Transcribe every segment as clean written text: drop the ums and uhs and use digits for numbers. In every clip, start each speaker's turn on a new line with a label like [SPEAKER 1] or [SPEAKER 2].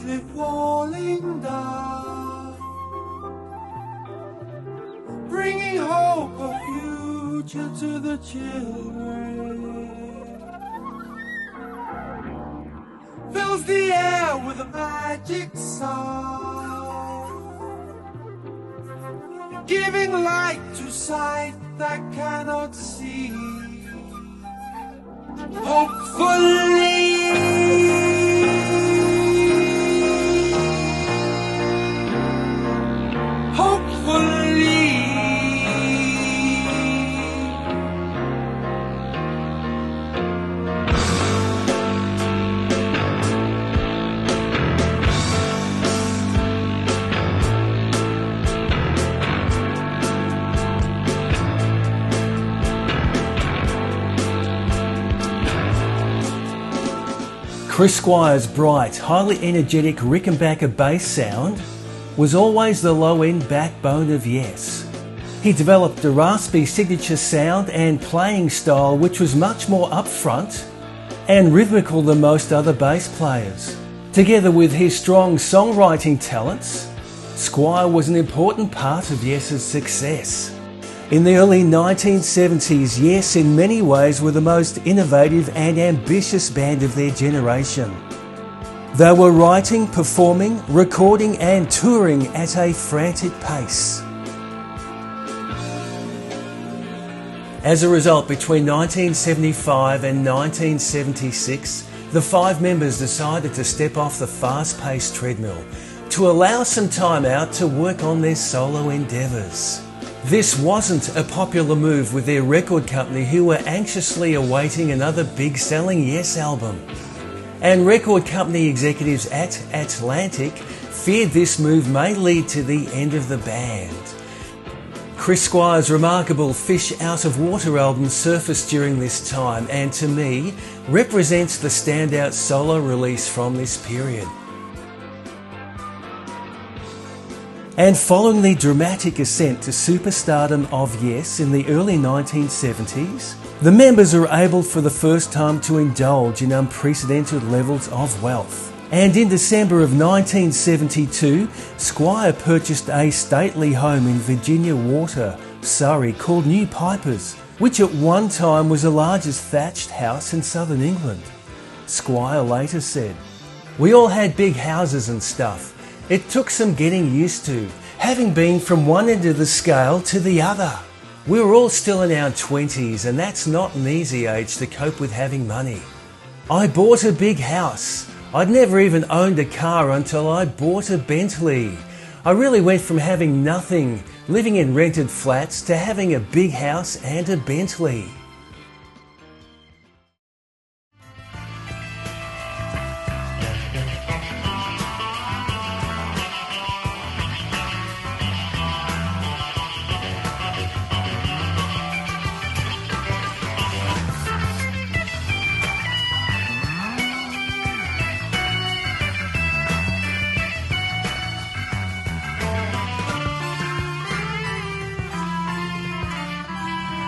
[SPEAKER 1] cliff falling down, bringing hope of future to the children, fills the air with a magic sound, giving light to sight that cannot see.
[SPEAKER 2] Chris Squire's bright, highly energetic Rickenbacker bass sound was always the low-end backbone of Yes. He developed a raspy signature sound and playing style which was much more upfront and rhythmical than most other bass players. Together with his strong songwriting talents, Squire was an important part of Yes's success. In the early 1970s, Yes in many ways were the most innovative and ambitious band of their generation. They were writing, performing, recording and touring at a frantic pace. As a result, between 1975 and 1976, the five members decided to step off the fast-paced treadmill to allow some time out to work on their solo endeavours. This wasn't a popular move with their record company, who were anxiously awaiting another big-selling Yes album. And record company executives at Atlantic feared this move may lead to the end of the band. Chris Squire's remarkable Fish Out of Water album surfaced during this time and, to me, represents the standout solo release from this period. And following the dramatic ascent to superstardom of Yes in the early 1970s, the members are able for the first time to indulge in unprecedented levels of wealth. And in December of 1972, Squire purchased a stately home in Virginia Water, Surrey, called New Pipers, which at one time was the largest thatched house in southern England. Squire later said, "We all had big houses and stuff. It took some getting used to, having been from one end of the scale to the other. We were all still in our 20s, and that's not an easy age to cope with having money. I bought a big house. I'd never even owned a car until I bought a Bentley. I really went from having nothing, living in rented flats, to having a big house and a Bentley."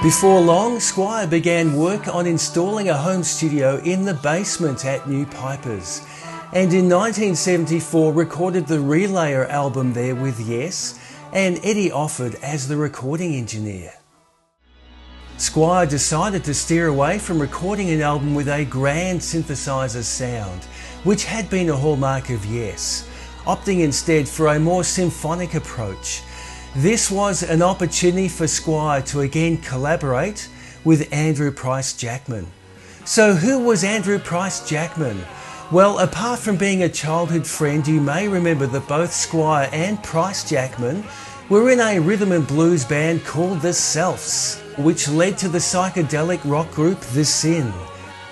[SPEAKER 2] Before long, Squire began work on installing a home studio in the basement at New Pipers, and in 1974 recorded the Relayer album there with Yes and Eddie Offord as the recording engineer. Squire decided to steer away from recording an album with a grand synthesizer sound, which had been a hallmark of Yes, opting instead for a more symphonic approach. This was an opportunity for Squire to again collaborate with Andrew Price Jackman. So who was Andrew Price Jackman? Well, apart from being a childhood friend, you may remember that both Squire and Price Jackman were in a rhythm and blues band called The Selfs, which led to the psychedelic rock group The Sin.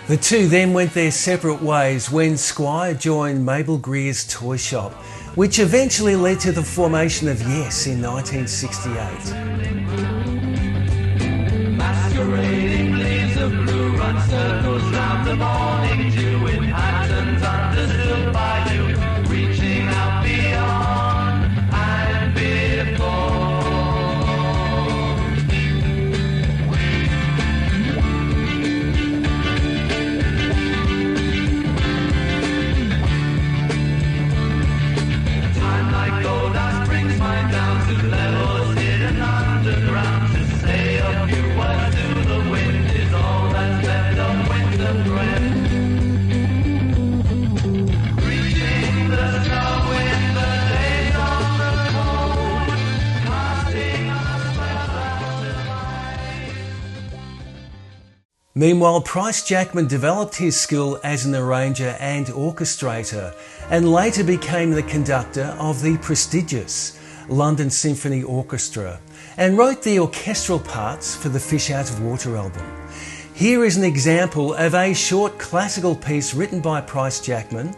[SPEAKER 2] The two then went their separate ways when Squire joined Mabel Greer's Toy Shop, which eventually led to the formation of Yes in 1968.
[SPEAKER 3] Masquerading leaves of blue run circles round the morning dew in patterns understood by you, reaching out beyond and before.
[SPEAKER 2] Meanwhile, Price Jackman developed his skill as an arranger and orchestrator, and later became the conductor of the prestigious London Symphony Orchestra, and wrote the orchestral parts for the Fish Out of Water album. Here is an example of a short classical piece written by Price Jackman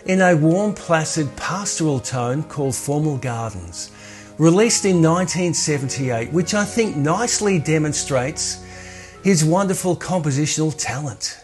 [SPEAKER 2] in a warm, placid pastoral tone called Formal Gardens, released in 1978, which I think nicely demonstrates his wonderful compositional talent.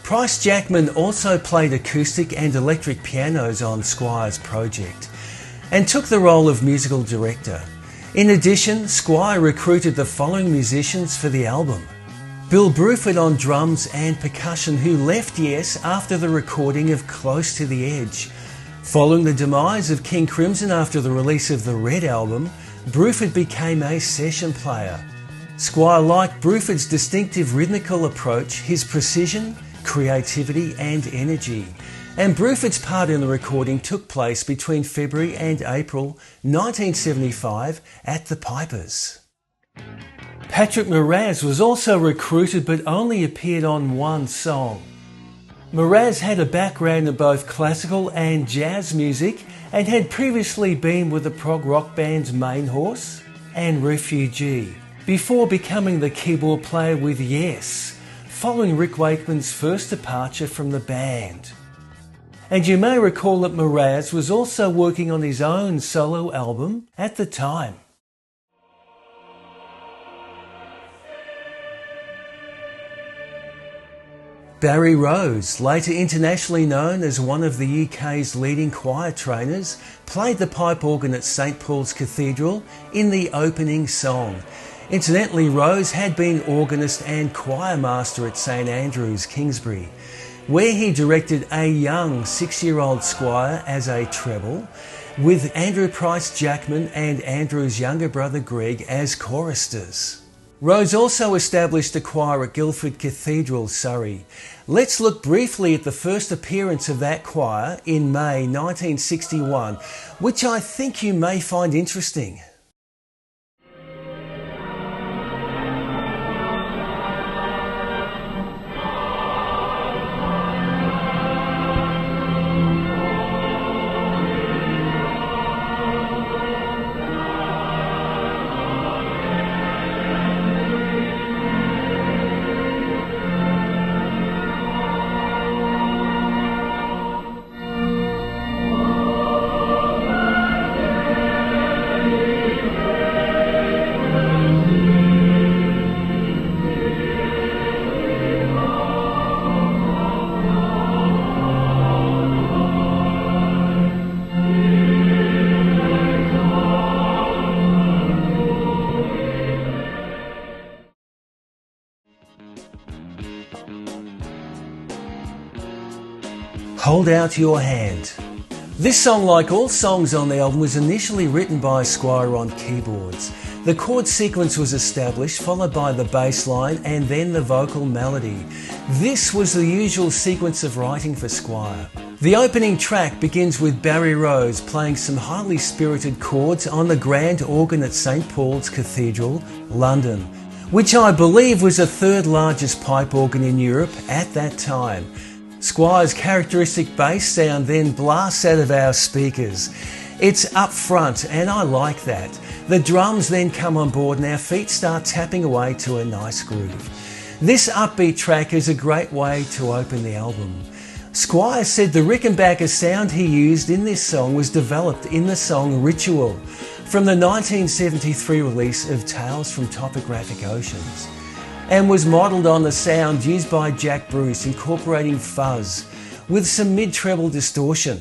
[SPEAKER 2] Price Jackman also played acoustic and electric pianos on Squire's project and took the role of musical director. In addition, Squire recruited the following musicians for the album: Bill Bruford on drums and percussion, who left Yes after the recording of Close to the Edge. Following the demise of King Crimson after the release of the Red album, Bruford became a session player. Squire liked Bruford's distinctive rhythmical approach, his precision, creativity and energy, and Bruford's part in the recording took place between February and April 1975 at the Pipers. Patrick Moraz was also recruited but only appeared on one song. Moraz had a background in both classical and jazz music and had previously been with the prog rock bands Main Horse and Refugee, before becoming the keyboard player with Yes, following Rick Wakeman's first departure from the band. And you may recall that Moraz was also working on his own solo album at the time. Barry Rose, later internationally known as one of the UK's leading choir trainers, played the pipe organ at St Paul's Cathedral in the opening song. Incidentally, Rose had been organist and choir master at St Andrews, Kingsbury, where he directed a young 6-year-old Squire as a treble, with Andrew Price Jackman and Andrew's younger brother Greg as choristers. Rose also established a choir at Guildford Cathedral, Surrey. Let's look briefly at the first appearance of that choir in May 1961, which I think you may find interesting. Hold Out Your Hand. This song, like all songs on the album, was initially written by Squire on keyboards. The chord sequence was established, followed by the bass line and then the vocal melody. This was the usual sequence of writing for Squire. The opening track begins with Barry Rose playing some highly spirited chords on the grand organ at St Paul's Cathedral, London, which I believe was the third largest pipe organ in Europe at that time. Squire's characteristic bass sound then blasts out of our speakers. It's up front and I like that. The drums then come on board and our feet start tapping away to a nice groove. This upbeat track is a great way to open the album. Squire said the Rickenbacker sound he used in this song was developed in the song Ritual from the 1973 release of Tales from Topographic Oceans, and was modelled on the sound used by Jack Bruce, incorporating fuzz with some mid-treble distortion.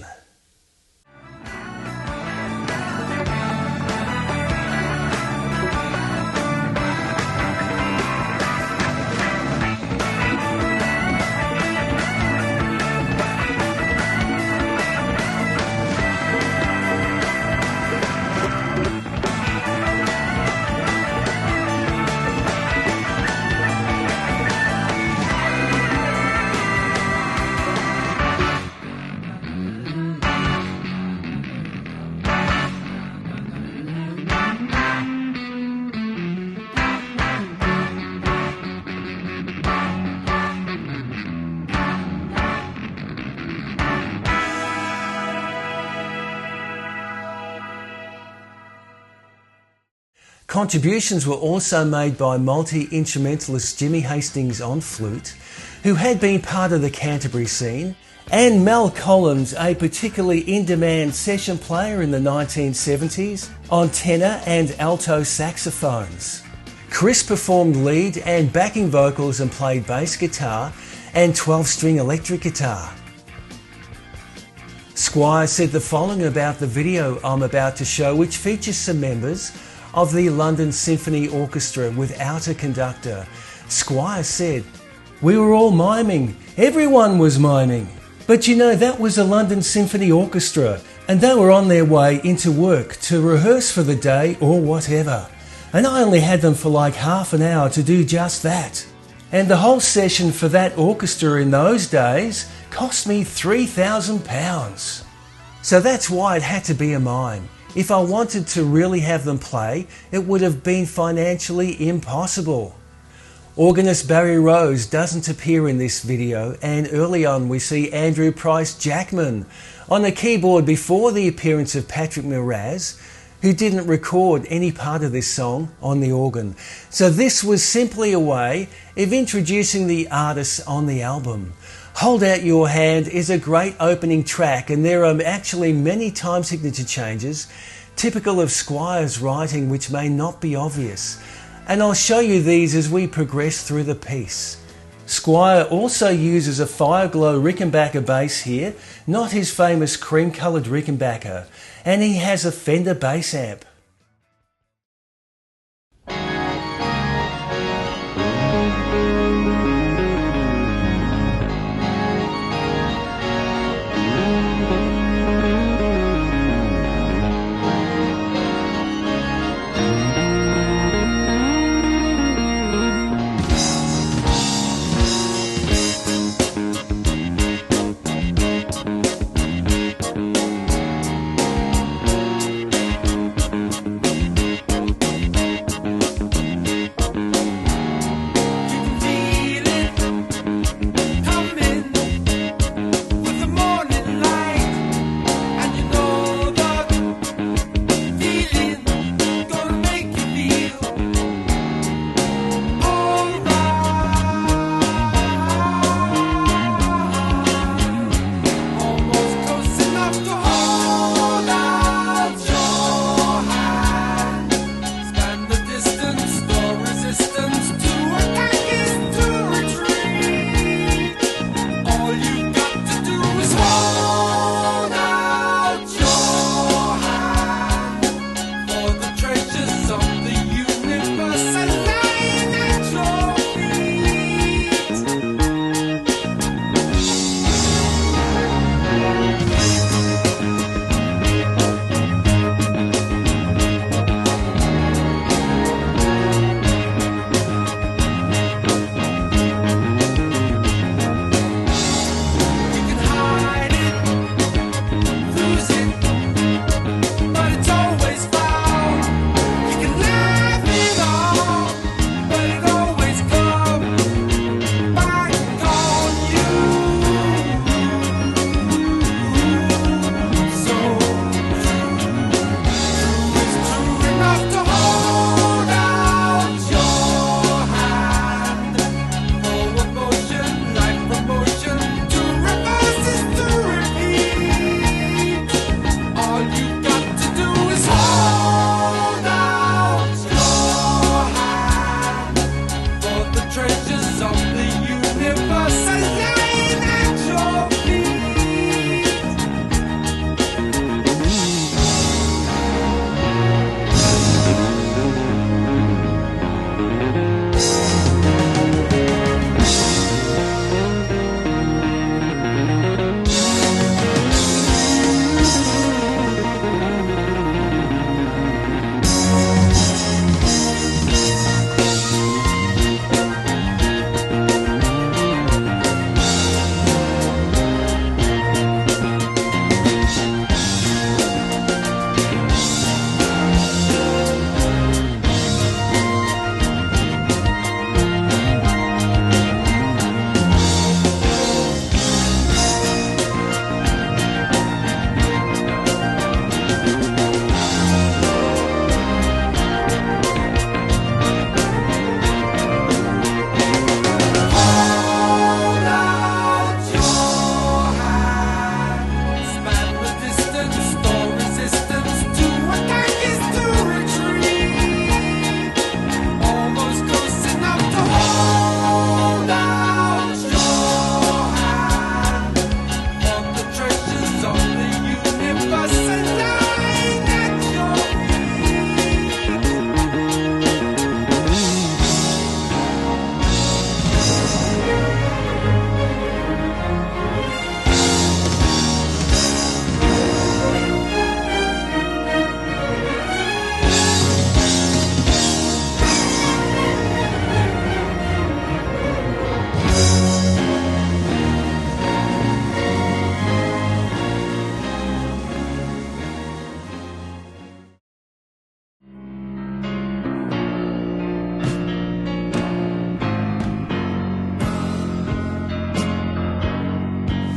[SPEAKER 2] Contributions were also made by multi-instrumentalist Jimmy Hastings on flute, who had been part of the Canterbury scene, and Mel Collins, a particularly in-demand session player in the 1970s, on tenor and alto saxophones. Chris performed lead and backing vocals and played bass guitar and 12-string electric guitar. Squire said the following about the video I'm about to show, which features some members of the London Symphony Orchestra without a conductor. Squire said, "We were all miming, everyone was miming. But you know, that was a London Symphony Orchestra, and they were on their way into work to rehearse for the day or whatever. And I only had them for like half an hour to do just that. And the whole session for that orchestra in those days cost me £3,000. So that's why it had to be a mime. If I wanted to really have them play, it would have been financially impossible." Organist Barry Rose doesn't appear in this video, and early on we see Andrew Price Jackman on the keyboard before the appearance of Patrick Miraz, who didn't record any part of this song on the organ. So this was simply a way of introducing the artists on the album. Hold Out Your Hand is a great opening track, and there are actually many time signature changes typical of Squire's writing which may not be obvious, and I'll show you these as we progress through the piece. Squire also uses a Fireglow Rickenbacker bass here, not his famous cream coloured Rickenbacker, and he has a Fender bass amp.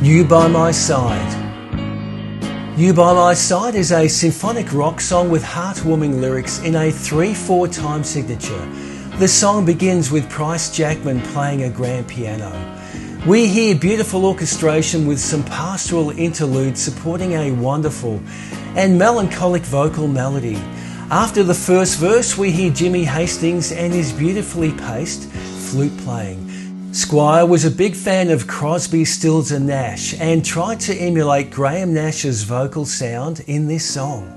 [SPEAKER 2] You By My Side. You By My Side is a symphonic rock song with heartwarming lyrics in a 3/4 time signature. The song begins with Price Jackman playing a grand piano. We hear beautiful orchestration with some pastoral interludes supporting a wonderful and melancholic vocal melody. After the first verse, we hear Jimmy Hastings and his beautifully paced flute playing. Squire was a big fan of Crosby, Stills and Nash and tried to emulate Graham Nash's vocal sound in this song.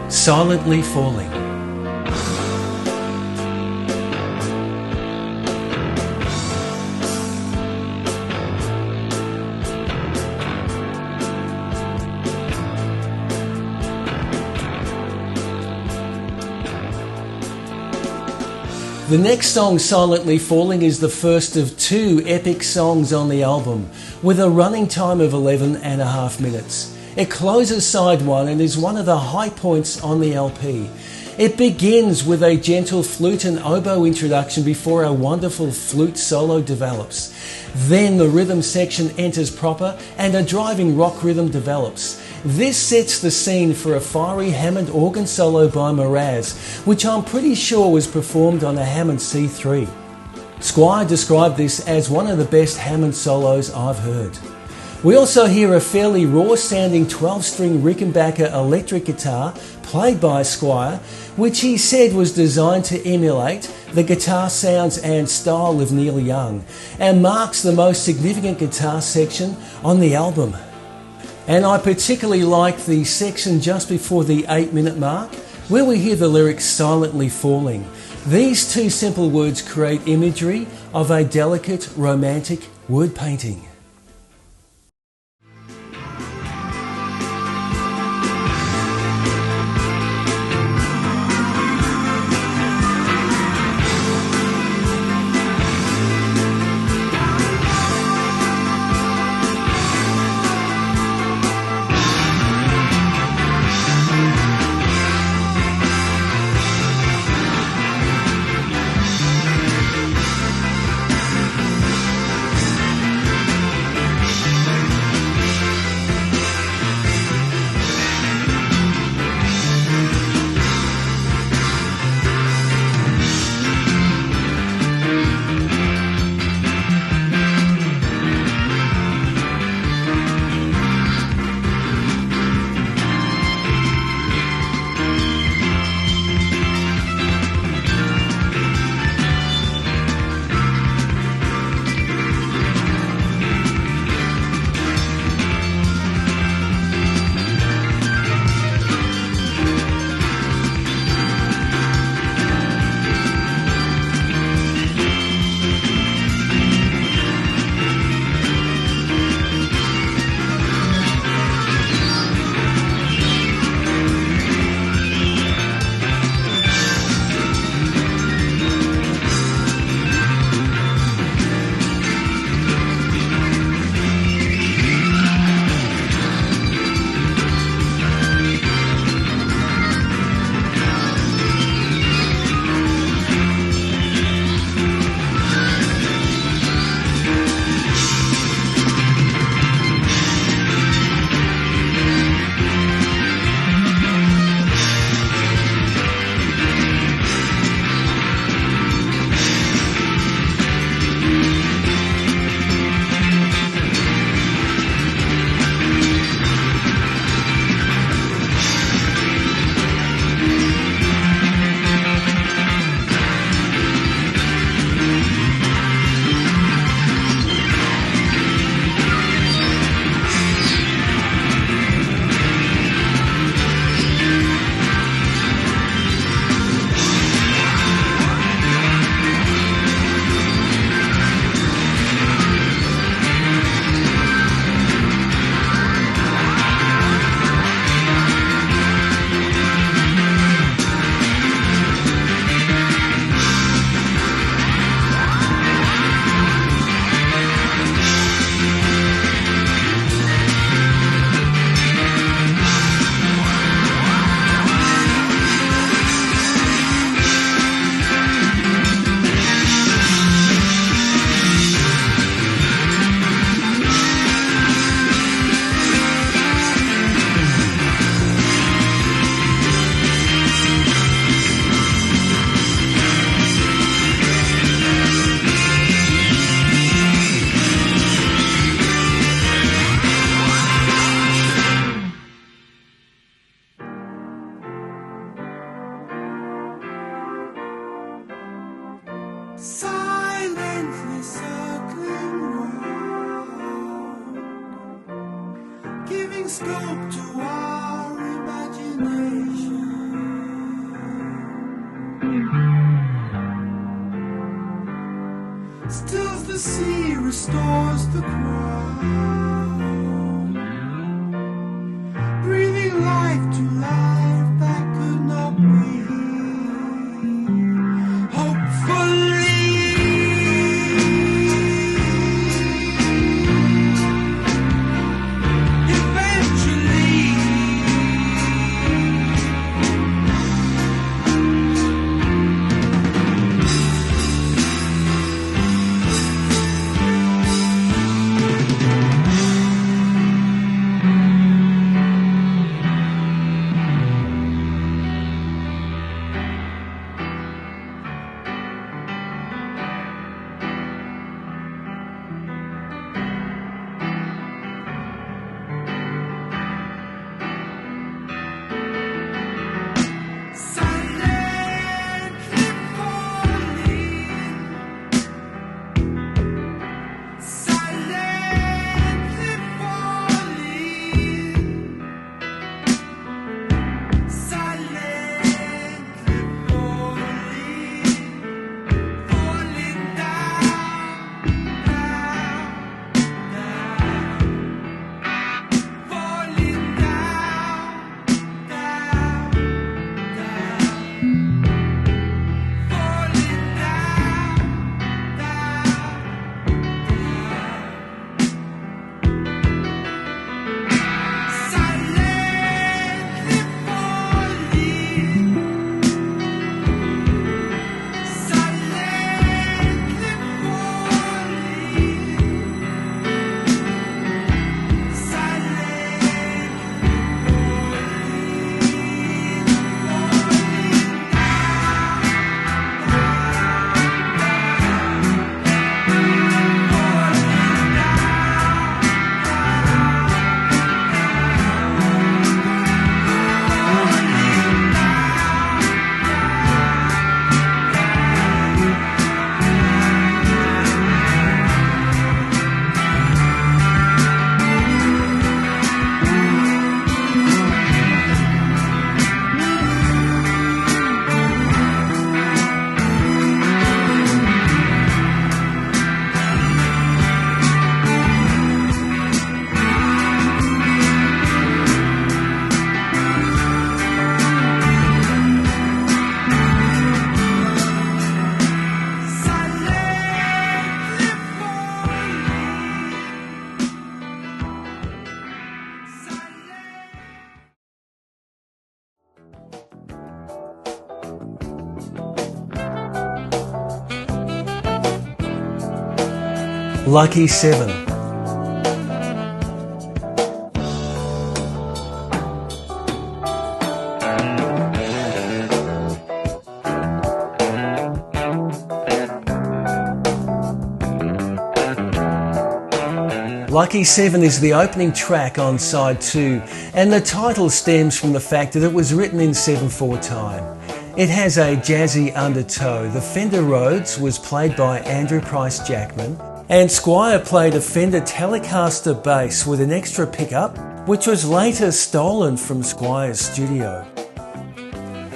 [SPEAKER 2] Silently Falling. The next song, Silently Falling, is the first of two epic songs on the album, with a running time of 11.5 minutes. It closes side one and is one of the high points on the LP. It begins with a gentle flute and oboe introduction before a wonderful flute solo develops. Then the rhythm section enters proper and a driving rock rhythm develops. This sets the scene for a fiery Hammond organ solo by Mraz, which I'm pretty sure was performed on a Hammond C3. Squire described this as one of the best Hammond solos I've heard. We also hear a fairly raw-sounding 12-string Rickenbacker electric guitar played by Squire, which he said was designed to emulate the guitar sounds and style of Neil Young, and marks the most significant guitar section on the album. And I particularly like the section just before the 8-minute mark, where we hear the lyrics silently falling. These two simple words create imagery of a delicate, romantic word painting.
[SPEAKER 1] Silently circling round, giving scope to our imagination. stills the sea, restores the ground, breathing life to life that could not breathe. Hopefully, eventually,
[SPEAKER 2] Lucky 7. Lucky 7 is the opening track on side 2, and the title stems from the fact that it was written in 7/4 time. It has a jazzy undertow. The Fender Rhodes was played by Andrew Price Jackman, and Squire played a Fender Telecaster bass with an extra pickup, which was later stolen from Squire's studio.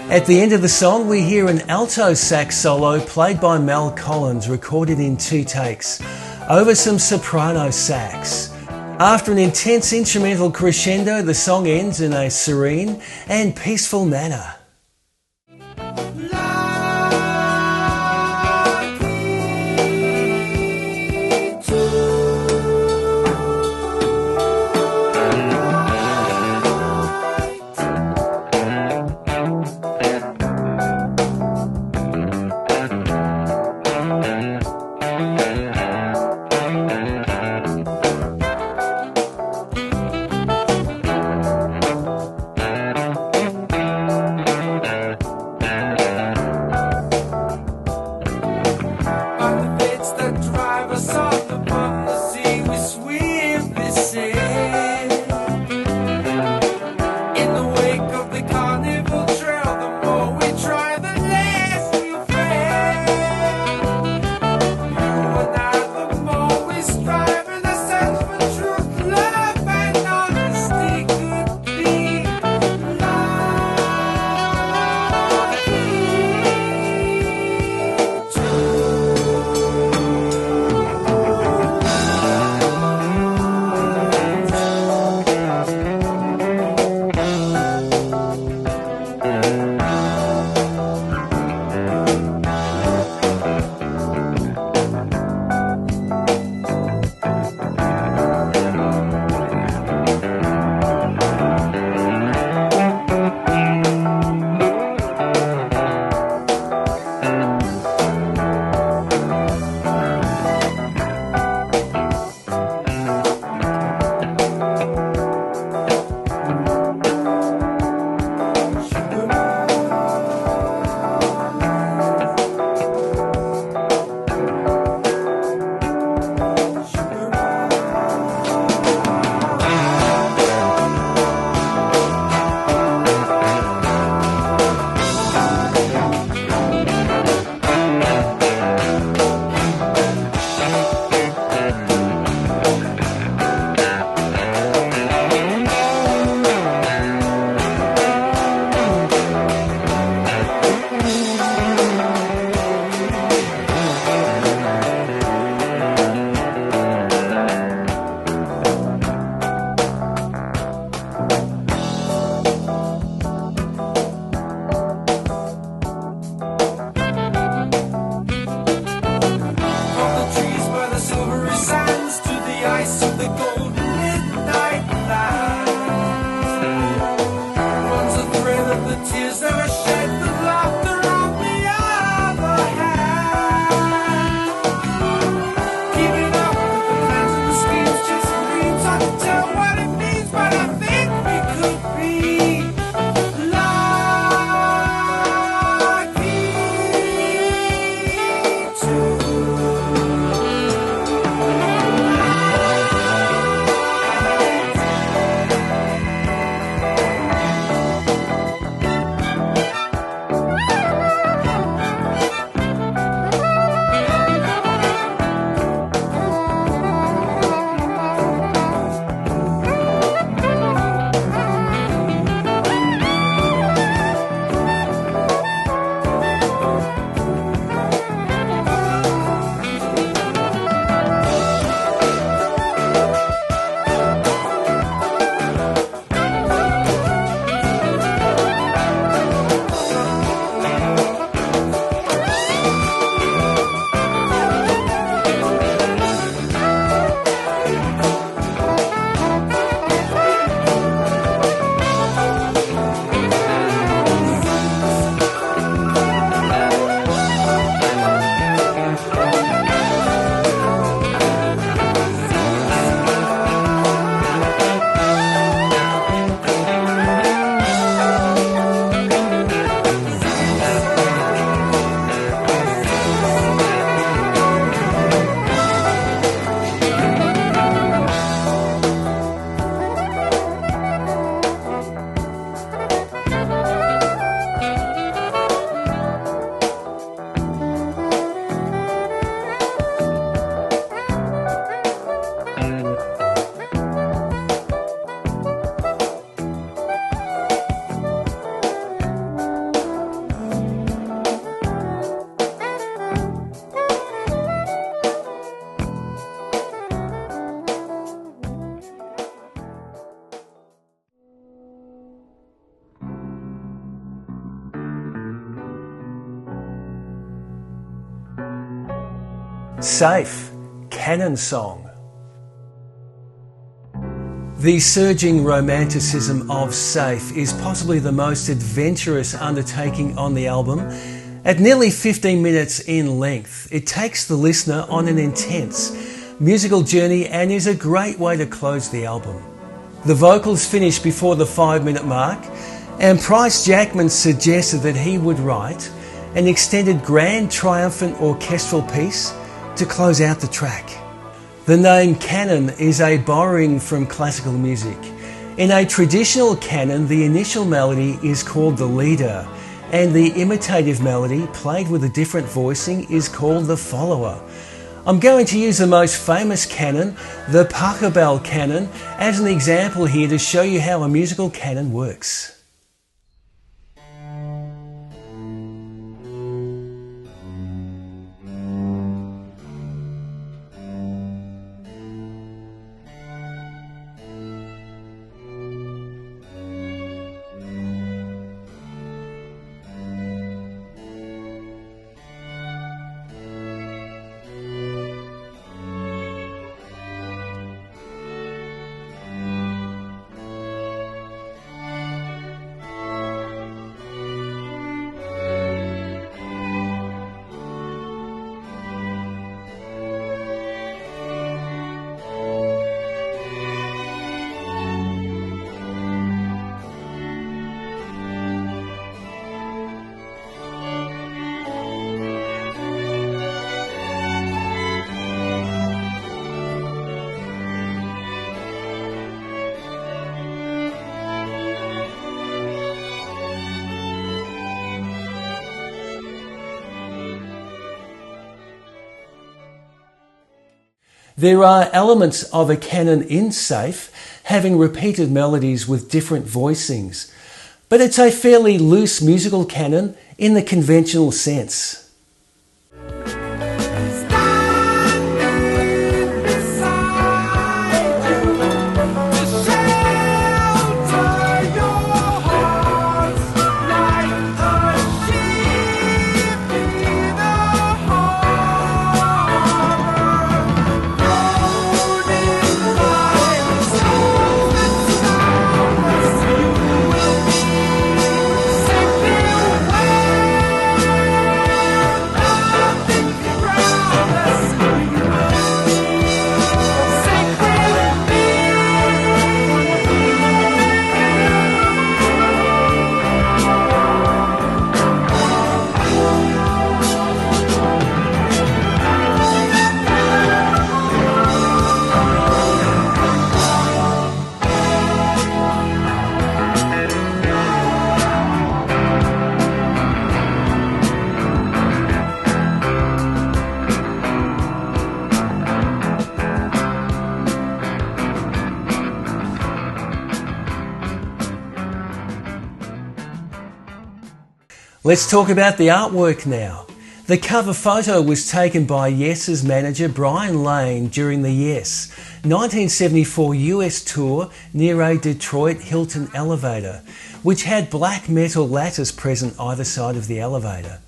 [SPEAKER 2] At the end of the song, we hear an alto sax solo played by Mel Collins, recorded in 2 takes, over some soprano sax. After an intense instrumental crescendo, the song ends in a serene and peaceful manner. Safe, Canon song. The surging romanticism of Safe is possibly the most adventurous undertaking on the album. At nearly 15 minutes in length, it takes the listener on an intense musical journey and is a great way to close the album. The vocals finish before the 5-minute mark, and Price Jackman suggested that he would write an extended grand triumphant orchestral piece to close out the track. The name canon is a borrowing from classical music. In a traditional canon, the initial melody is called the leader, and the imitative melody, played with a different voicing, is called the follower. I'm going to use the most famous canon, the Pachelbel canon, as an example here to show you how a musical canon works. There are elements of a canon in Safe, having repeated melodies with different voicings, but it's a fairly loose musical canon in the conventional sense. Let's talk about the artwork now. The cover photo was taken by Yes's manager Brian Lane during the Yes 1974 US tour near a Detroit Hilton elevator, which had black metal lattice present either side of the elevator.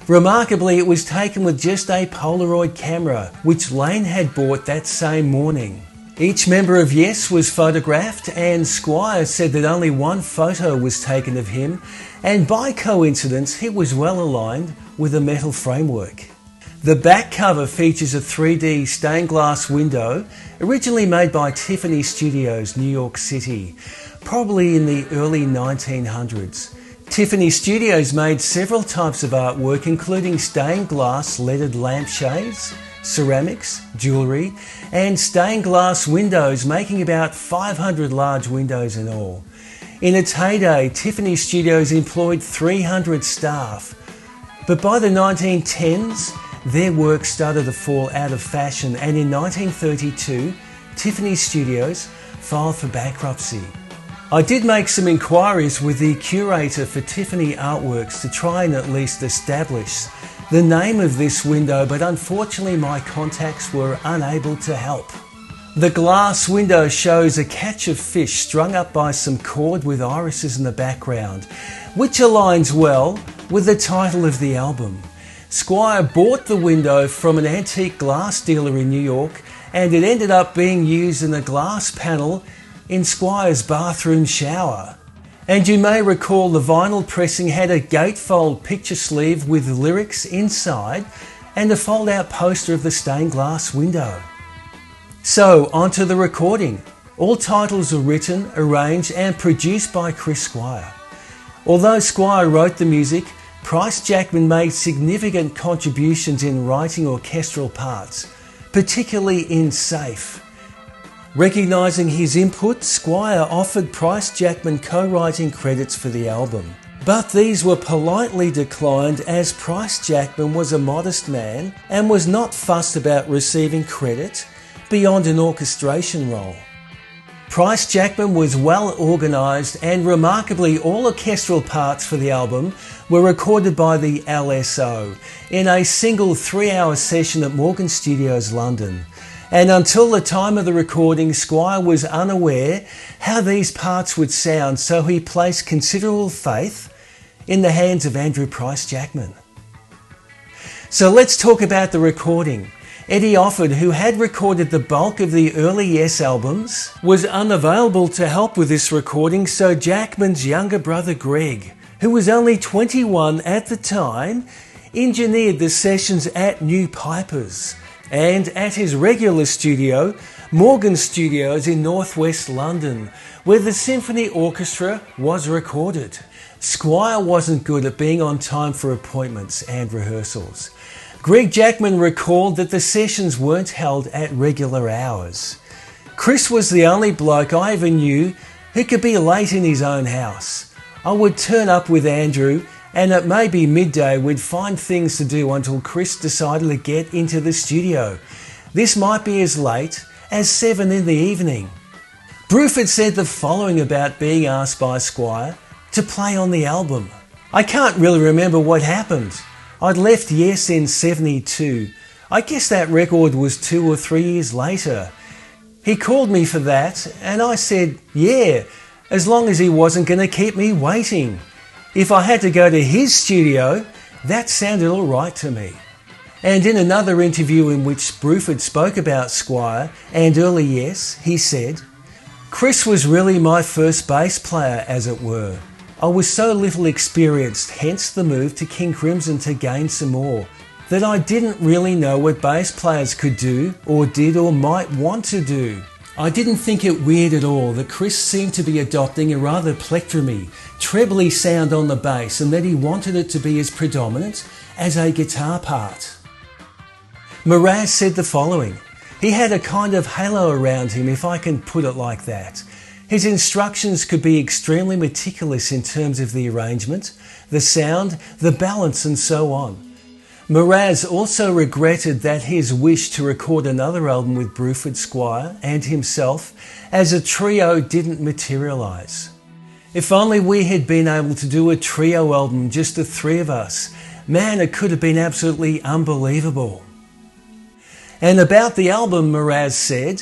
[SPEAKER 2] Remarkably, it was taken with just a Polaroid camera, which Lane had bought that same morning. Each member of Yes was photographed, and Squire said that only one photo was taken of him, and by coincidence it was well aligned with the metal framework. The back cover features a 3D stained glass window, originally made by Tiffany Studios, New York City, probably in the early 1900s. Tiffany Studios made several types of artwork, including stained glass leaded lampshades, ceramics, jewellery, and stained glass windows, making about 500 large windows in all. In its heyday, Tiffany Studios employed 300 staff, but by the 1910s, their work started to fall out of fashion, and in 1932, Tiffany Studios filed for bankruptcy. I did make some inquiries with the curator for Tiffany Artworks to try and at least establish the name of this window, but unfortunately my contacts were unable to help. The glass window shows a catch of fish strung up by some cord with irises in the background, which aligns well with the title of the album. Squire bought the window from an antique glass dealer in New York, and it ended up being used in a glass panel in Squire's bathroom shower. And you may recall the vinyl pressing had a gatefold picture sleeve with lyrics inside and a fold-out poster of the stained glass window. So, onto the recording. All titles are written, arranged and produced by Chris Squire. Although Squire wrote the music, Price Jackman made significant contributions in writing orchestral parts, particularly in Safe. Recognising his input, Squire offered Price Jackman co-writing credits for the album. But these were politely declined as Price Jackman was a modest man and was not fussed about receiving credit beyond an orchestration role. Price Jackman was well organised, and remarkably all orchestral parts for the album were recorded by the LSO in a single 3-hour session at Morgan Studios, London. And until the time of the recording, Squire was unaware how these parts would sound, so he placed considerable faith in the hands of Andrew Price Jackman. So let's talk about the recording. Eddie Offord, who had recorded the bulk of the early Yes albums, was unavailable to help with this recording, so Jackman's younger brother Greg, who was only 21 at the time, engineered the sessions at New Pipers and at his regular studio, Morgan Studios in northwest London, where the symphony orchestra was recorded. Squire wasn't good at being on time for appointments and rehearsals. Greg Jackman recalled that the sessions weren't held at regular hours. Chris was the only bloke I ever knew who could be late in his own house. I would turn up with Andrew, and at maybe midday we'd find things to do until Chris decided to get into the studio. This might be as late as 7 in the evening. Bruford said the following about being asked by Squire to play on the album. I can't really remember what happened. I'd left Yes in 72. I guess that record was 2 or 3 years later. He called me for that and I said, yeah, as long as he wasn't going to keep me waiting. If I had to go to his studio, that sounded all right to me. And in another interview in which Bruford spoke about Squire and early Yes, he said, Chris was really my first bass player, as it were. I was so little experienced, hence the move to King Crimson to gain some more, that I didn't really know what bass players could do, or did, or might want to do. I didn't think it weird at all that Chris seemed to be adopting a rather plectrumy, trebly sound on the bass, and that he wanted it to be as predominant as a guitar part. Mraz said the following: he had a kind of halo around him, if I can put it like that. His instructions could be extremely meticulous in terms of the arrangement, the sound, the balance and so on. Mraz also regretted that his wish to record another album with Bruford, Squire and himself as a trio didn't materialise. If only we had been able to do a trio album, just the three of us. Man, it could have been absolutely unbelievable. And about the album, Mraz said,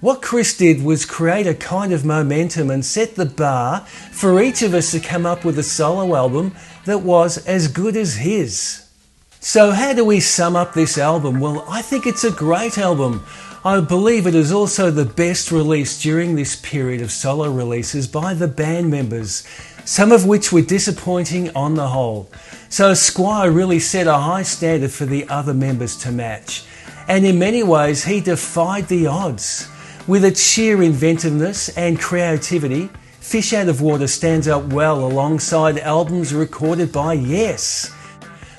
[SPEAKER 2] what Chris did was create a kind of momentum and set the bar for each of us to come up with a solo album that was as good as his. So how do we sum up this album? Well, I think it's a great album. I believe it is also the best release during this period of solo releases by the band members, some of which were disappointing on the whole. So Squire really set a high standard for the other members to match. And in many ways, he defied the odds. With its sheer inventiveness and creativity, Fish Out of Water stands up well alongside albums recorded by Yes.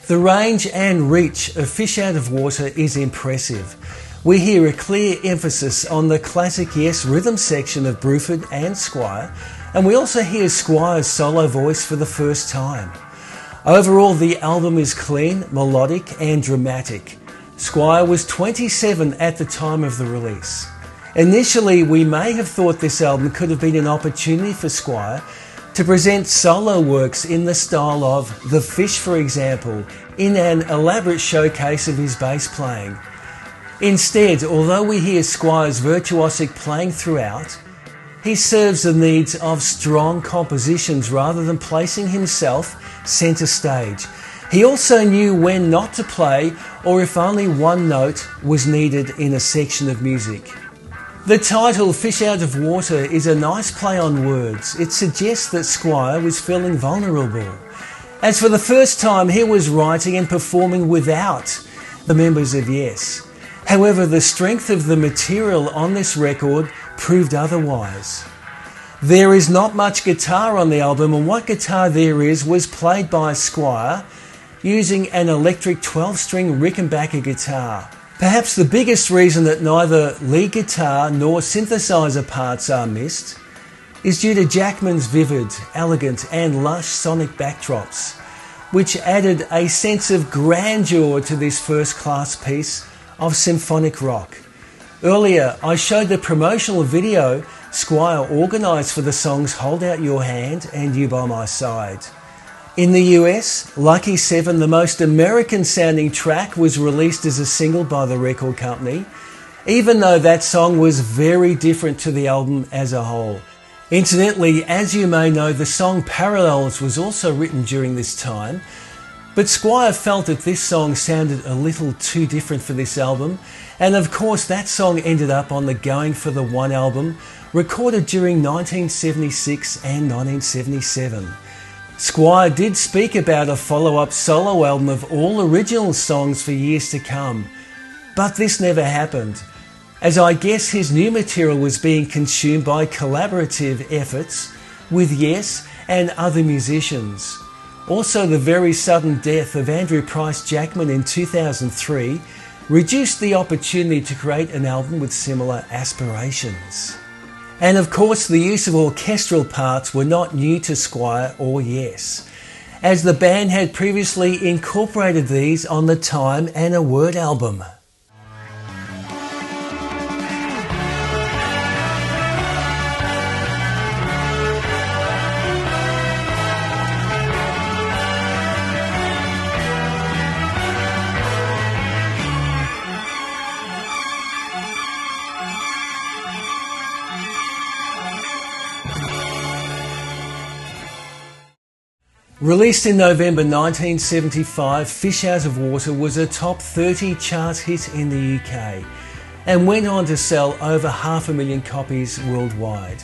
[SPEAKER 2] The range and reach of Fish Out of Water is impressive. We hear a clear emphasis on the classic Yes rhythm section of Bruford and Squire, and we also hear Squire's solo voice for the first time. Overall, the album is clean, melodic and dramatic. Squire was 27 at the time of the release. Initially, we may have thought this album could have been an opportunity for Squire to present solo works in the style of The Fish, for example, in an elaborate showcase of his bass playing. Instead, although we hear Squire's virtuosic playing throughout, he serves the needs of strong compositions rather than placing himself centre stage. He also knew when not to play or if only one note was needed in a section of music. The title Fish Out of Water is a nice play on words. It suggests that Squire was feeling vulnerable, as for the first time he was writing and performing without the members of Yes. However, the strength of the material on this record proved otherwise. There is not much guitar on the album, and what guitar there is was played by Squire using an electric 12-string Rickenbacker guitar. Perhaps the biggest reason that neither lead guitar nor synthesizer parts are missed is due to Jackman's vivid, elegant and lush sonic backdrops, which added a sense of grandeur to this first-class piece of symphonic rock. Earlier, I showed the promotional video Squire organised for the songs Hold Out Your Hand and You By My Side. In the US, Lucky 7, the most American-sounding track, was released as a single by the record company, even though that song was very different to the album as a whole. Incidentally, as you may know, the song Parallels was also written during this time, but Squire felt that this song sounded a little too different for this album, and of course that song ended up on the Going for the One album, recorded during 1976 and 1977. Squire did speak about a follow-up solo album of all original songs for years to come, but this never happened, as I guess his new material was being consumed by collaborative efforts with Yes and other musicians. Also, the very sudden death of Andrew Price Jackman in 2003 reduced the opportunity to create an album with similar aspirations. And of course, the use of orchestral parts were not new to Squire or Yes, as the band had previously incorporated these on the Time and a Word album. Released in November 1975, Fish Out of Water was a top 30 chart hit in the UK and went on to sell over 500,000 copies worldwide.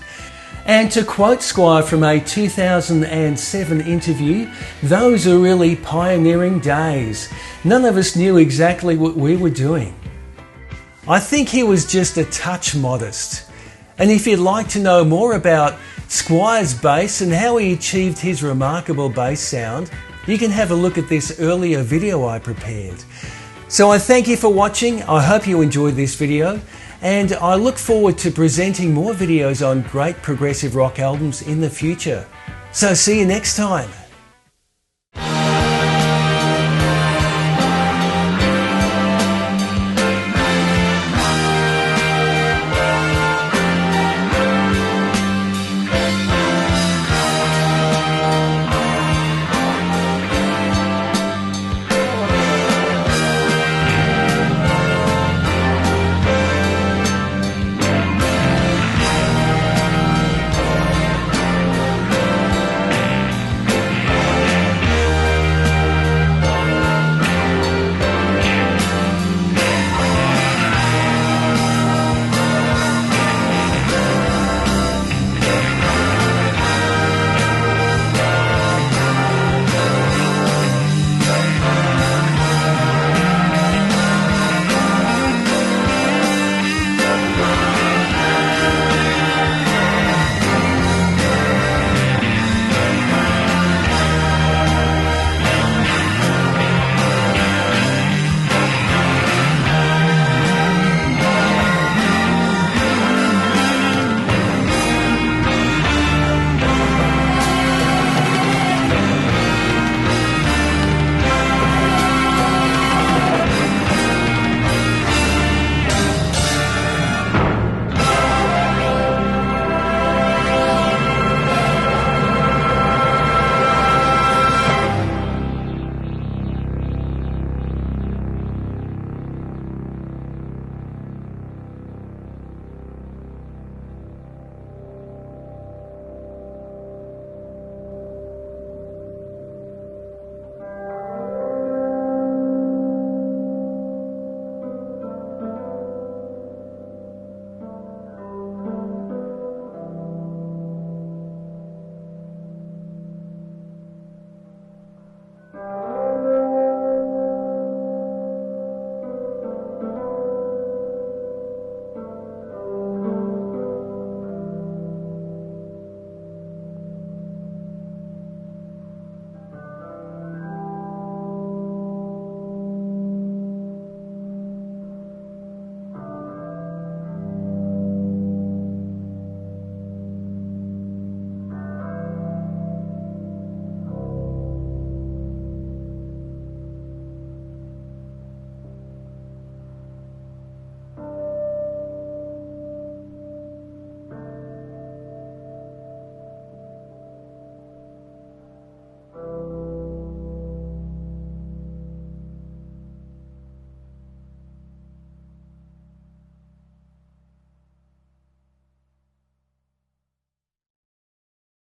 [SPEAKER 2] And to quote Squire from a 2007 interview, "Those are really pioneering days. None of us knew exactly what we were doing." I think he was just a touch modest. And if you'd like to know more about Squire's bass and how he achieved his remarkable bass sound, you can have a look at this earlier video I prepared. So I thank you for watching. I hope you enjoyed this video, and I look forward to presenting more videos on great progressive rock albums in the future. So see you next time.